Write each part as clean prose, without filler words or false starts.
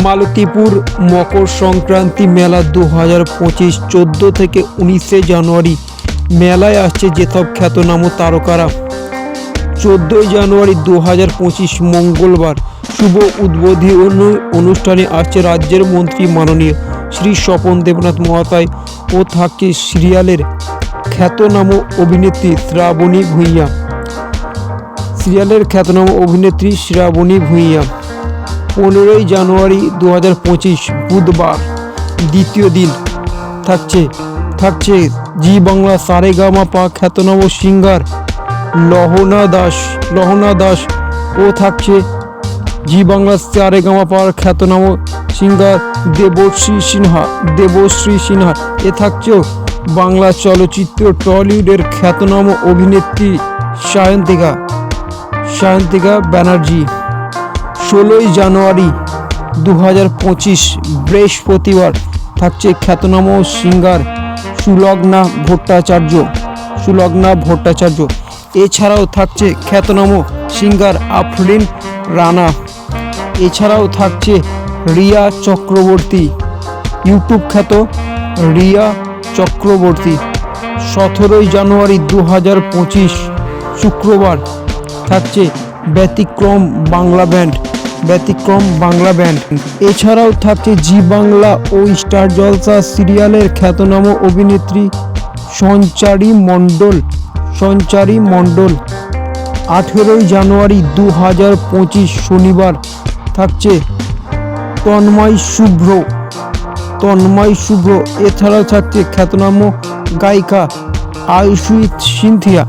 মালতীপুর মকর সংক্রান্তি মেলা 2025 14 থেকে 19 জানুয়ারি। মেলায় আসছে যেসব খ্যাতনামা তারকারা। 14 জানুয়ারি 2025 মঙ্গলবার শুভ উদ্বোধনী অনুষ্ঠানে আসছে রাজ্যের মন্ত্রী মাননীয় শ্রী স্বপন দেবনাথ মহাশয় ও থাকছে সিরিয়ালের খ্যাতনামা অভিনেত্রী শ্রাবণী ভূঁইয়া। শ্রাবণী ভূঁইয়া 15 জানুয়ারি 2025 বুধবার দ্বিতীয় দিন থাকছে জি বাংলা সারেগামাপা খ্যাতনামা সিঙ্গার লহনা দাস ও থাকছে জি বাংলা সারেগামাপার খ্যাতনামা সিঙ্গার দেবশ্রী সিনহা। এ থাকছেও বাংলা চলচ্চিত্র টলিউডের খ্যাতনামা অভিনেত্রী সায়ন্তিকা ব্যানার্জি। 16 জানুয়ারি 2025 বৃহস্পতিবার থাকছে খ্যাতনামা সিঙ্গার সুলগ্না ভট্টাচার্য। এছাড়াও থাকছে খ্যাতনামা সিঙ্গার আফরিন রানা। এছাড়াও থাকছে রিয়া চক্রবর্তী, ইউটিউব খ্যাত রিয়া চক্রবর্তী। 17 জানুয়ারি 2025 শুক্রবার থাকছে ব্যতিক্রম বাংলা ব্যান্ড। এছাড়াও থাকছে জি বাংলা ও স্টার জলসা সিরিয়ালের খ্যাতনামা অভিনেত্রী সঞ্চারী মণ্ডল। 18 জানুয়ারি 2025 শনিবার থাকছে তন্ময় শুভ্র। এছাড়াও থাকছে খ্যাতনামা গায়িকা আয়ুষী সিনথিয়া,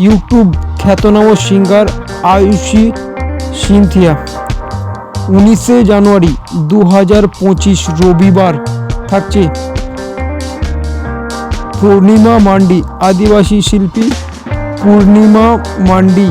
ইউটিউব খ্যাতনামা সিঙ্গার আয়ুষী সিনথিয়া। 19 জানুয়ারি 2025 রবিবার থাকছে পূর্ণিমা মান্ডি, আদিবাসী শিল্পী পূর্ণিমা মান্ডি